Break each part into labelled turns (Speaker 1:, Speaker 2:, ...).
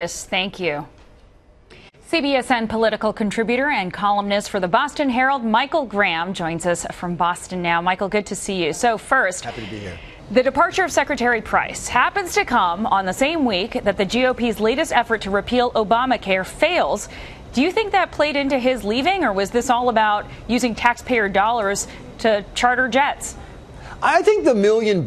Speaker 1: Yes, thank you. CBSN political contributor and columnist for the Boston Herald, Michael Graham, joins us from Boston now. Michael, good to see you. So first,
Speaker 2: happy to be here.
Speaker 1: The departure of Secretary Price happens to come on the same week that the GOP's latest effort to repeal Obamacare fails. Do you think that played into his leaving, or was this all about using taxpayer dollars to charter jets?
Speaker 2: I think the $1 million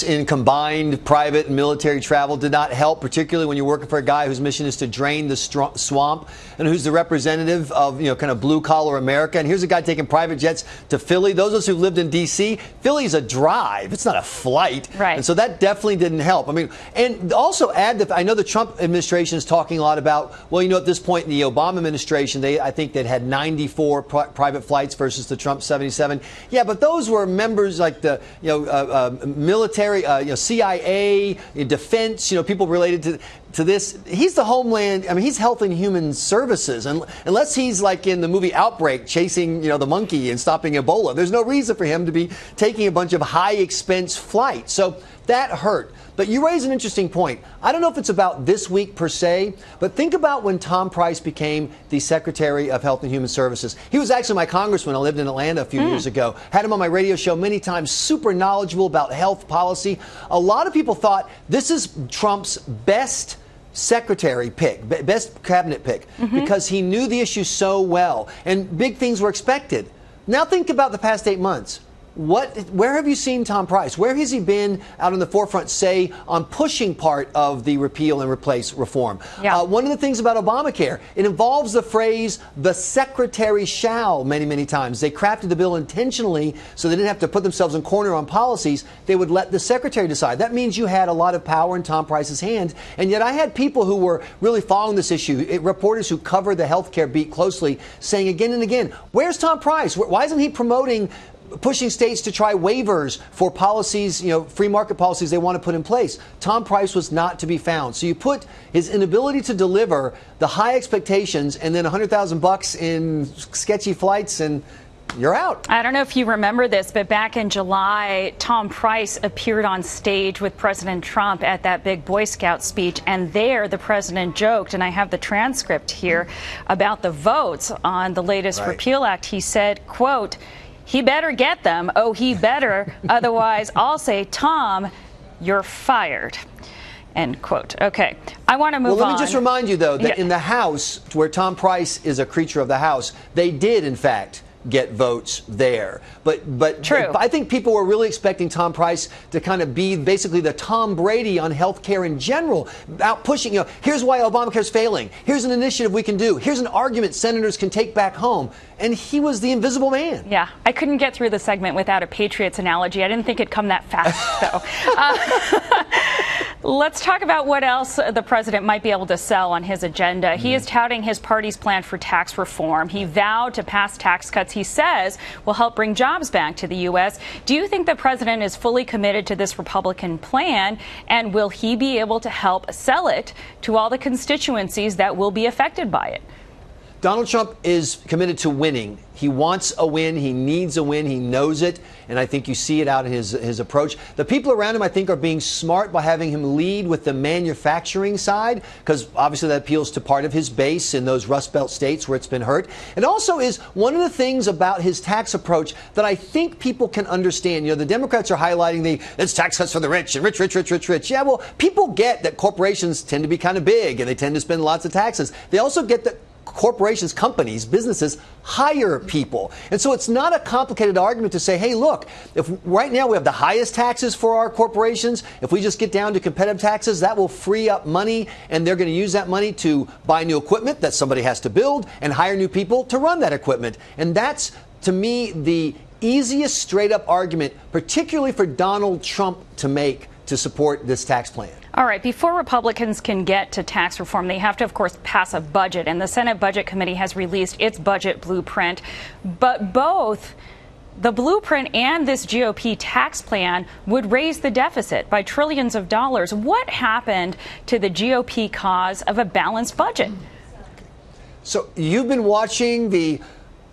Speaker 2: in combined private and military travel did not help, particularly when you're working for a guy whose mission is to drain the swamp and who's the representative of, kind of blue collar America. And here's a guy taking private jets to Philly. Those of us who lived in D.C., Philly's a drive. It's not a flight.
Speaker 1: Right.
Speaker 2: And so that definitely didn't help. I mean, and also add that I know the Trump administration is talking a lot about, well, at this point in the Obama administration, I think they'd had 94 private flights versus the Trump 77. Yeah, but those were members like the military, CIA, defense, people related to this. He's the Homeland. I mean, he's Health and Human Services. And unless he's like in the movie Outbreak, chasing, the monkey and stopping Ebola, there's no reason for him to be taking a bunch of high expense flights. So that hurt. But you raise an interesting point. I don't know if it's about this week per se, but think about when Tom Price became the Secretary of Health and Human Services. He was actually my congressman. I lived in Atlanta a few years ago. Had him on my radio show many times, super knowledgeable about health policy. A lot of people thought this is Trump's best secretary pick, best cabinet pick, because he knew the issue so well and big things were expected. Now think about the past 8 months. Where have you seen Tom Price? Where has he been out in the forefront, say, on pushing part of the repeal and replace reform?
Speaker 1: Yeah.
Speaker 2: One of the things about Obamacare, it involves the phrase, the secretary shall, many, many times. They crafted the bill intentionally so they didn't have to put themselves in corner on policies. They would let the secretary decide. That means you had a lot of power in Tom Price's hand. And yet I had people who were really following this issue, reporters who cover the healthcare beat closely, saying again and again, where's Tom Price? Why isn't he pushing states to try waivers for policies, free market policies they want to put in place? Tom Price was not to be found. So you put his inability to deliver, the high expectations, and then $100,000 in sketchy flights, and you're out.
Speaker 1: I don't know if you remember this, but back in July, Tom Price appeared on stage with President Trump at that big Boy Scout speech. And there the president joked, and I have the transcript here, about the votes on the latest Repeal Act. He said, quote, "He better get them. Oh, he better. Otherwise, I'll say, Tom, you're fired." End quote. OK, I want to move on.
Speaker 2: Well, let me just remind you, though, that in the House, where Tom Price is a creature of the House, they did, in fact, get votes there. But
Speaker 1: True.
Speaker 2: I think people were really expecting Tom Price to kind of be basically the Tom Brady on health care in general, out pushing, here's why Obamacare's failing. Here's an initiative we can do. Here's an argument senators can take back home. And he was the invisible man.
Speaker 1: Yeah, I couldn't get through the segment without a Patriots analogy. I didn't think it'd come that fast, though. Let's talk about what else the president might be able to sell on his agenda. He is touting his party's plan for tax reform. He vowed to pass tax cuts he says will help bring jobs back to the U.S. Do you think the president is fully committed to this Republican plan? And will he be able to help sell it to all the constituencies that will be affected by it?
Speaker 2: Donald Trump is committed to winning. He wants a win. He needs a win. He knows it. And I think you see it out in his approach. The people around him, I think, are being smart by having him lead with the manufacturing side, because obviously that appeals to part of his base in those Rust Belt states where it's been hurt. It also is one of the things about his tax approach that I think people can understand. The Democrats are highlighting it's tax cuts for the rich and rich. Yeah, well, people get that corporations tend to be kind of big and they tend to spend lots of taxes. They also get that corporations, companies, businesses hire people. And so it's not a complicated argument to say, hey, look, if right now we have the highest taxes for our corporations, if we just get down to competitive taxes, that will free up money, and they're going to use that money to buy new equipment that somebody has to build and hire new people to run that equipment. And that's, to me, the easiest straight up argument, particularly for Donald Trump to make to support this tax plan.
Speaker 1: All right. Before Republicans can get to tax reform, they have to, of course, pass a budget. And the Senate Budget Committee has released its budget blueprint. But both the blueprint and this GOP tax plan would raise the deficit by trillions of dollars. What happened to the GOP cause of a balanced budget?
Speaker 2: So you've been watching the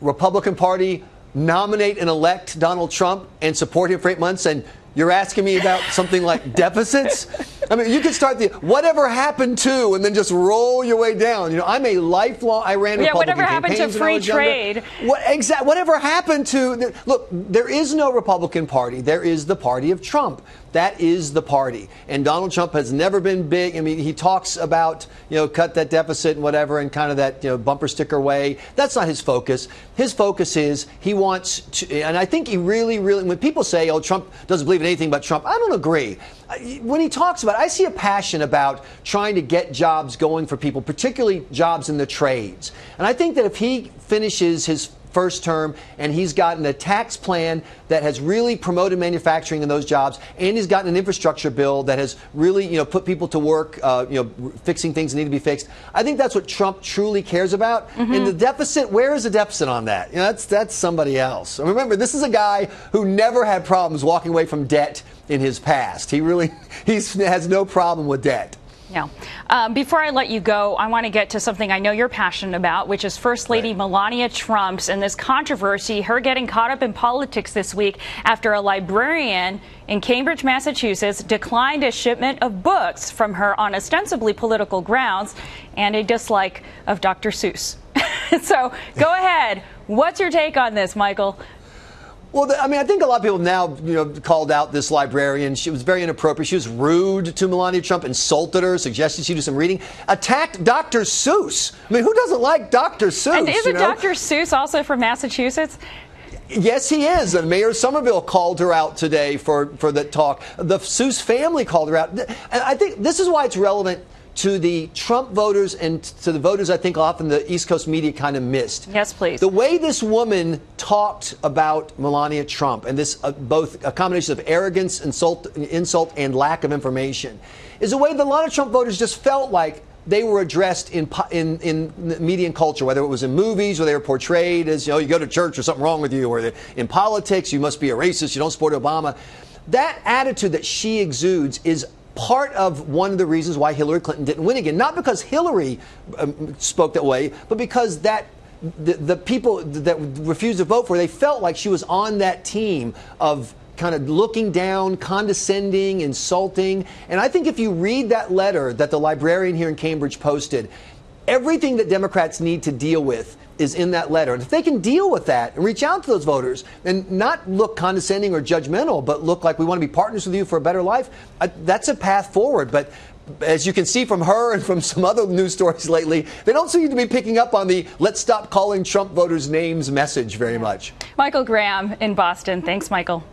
Speaker 2: Republican Party nominate and elect Donald Trump and support him for 8 months, and you're asking me about something like deficits? I mean, you could start the whatever happened to and then just roll your way down. You know, I'm a lifelong, I ran Republican
Speaker 1: whatever happened to free trade.
Speaker 2: Whatever happened to, look, there is no Republican Party. There is the party of Trump. That is the party. And Donald Trump has never been big. I mean, he talks about, cut that deficit and whatever in kind of that, bumper sticker way. That's not his focus. His focus is he wants to, and I think he really, when people say, oh, Trump doesn't believe in anything but Trump, I don't agree. When he talks about it, I see a passion about trying to get jobs going for people, particularly jobs in the trades. And I think that if he finishes his first term and he's gotten a tax plan that has really promoted manufacturing in those jobs, and he's gotten an infrastructure bill that has really, put people to work, fixing things that need to be fixed. I think that's what Trump truly cares about. And the deficit, where is the deficit on that? That's somebody else. Remember, this is a guy who never had problems walking away from debt in his past. He has no problem with debt.
Speaker 1: Yeah. Before I let you go, I want to get to something I know you're passionate about, which is First Lady Melania Trump's and this controversy, her getting caught up in politics this week after a librarian in Cambridge, Massachusetts, declined a shipment of books from her on ostensibly political grounds and a dislike of Dr. Seuss. So go ahead. What's your take on this, Michael?
Speaker 2: Well, I think a lot of people now, called out this librarian. She was very inappropriate. She was rude to Melania Trump, insulted her, suggested she do some reading, attacked Dr. Seuss. I mean, who doesn't like Dr. Seuss?
Speaker 1: And isn't Dr. Seuss also from Massachusetts?
Speaker 2: Yes, he is. And Mayor Somerville called her out today for the talk. The Seuss family called her out. And I think this is why it's relevant to the Trump voters and to the voters I think often the East Coast media kind of missed.
Speaker 1: Yes, please.
Speaker 2: The way this woman talked about Melania Trump, and this both a combination of arrogance, insult, and lack of information, is a way that a lot of Trump voters just felt like they were addressed in media and culture, whether it was in movies or they were portrayed as, you go to church or something wrong with you, or in politics, you must be a racist, you don't support Obama. That attitude that she exudes is part of one of the reasons why Hillary Clinton didn't win again. Not because Hillary spoke that way, but because the people that refused to vote for her, they felt like she was on that team of kind of looking down, condescending, insulting. And I think if you read that letter that the librarian here in Cambridge posted, everything that Democrats need to deal with is in that letter. And if they can deal with that and reach out to those voters and not look condescending or judgmental, but look like we want to be partners with you for a better life, that's a path forward. But as you can see from her and from some other news stories lately, they don't seem to be picking up on the let's stop calling Trump voters names message very much.
Speaker 1: Michael Graham in Boston. Thanks, Michael.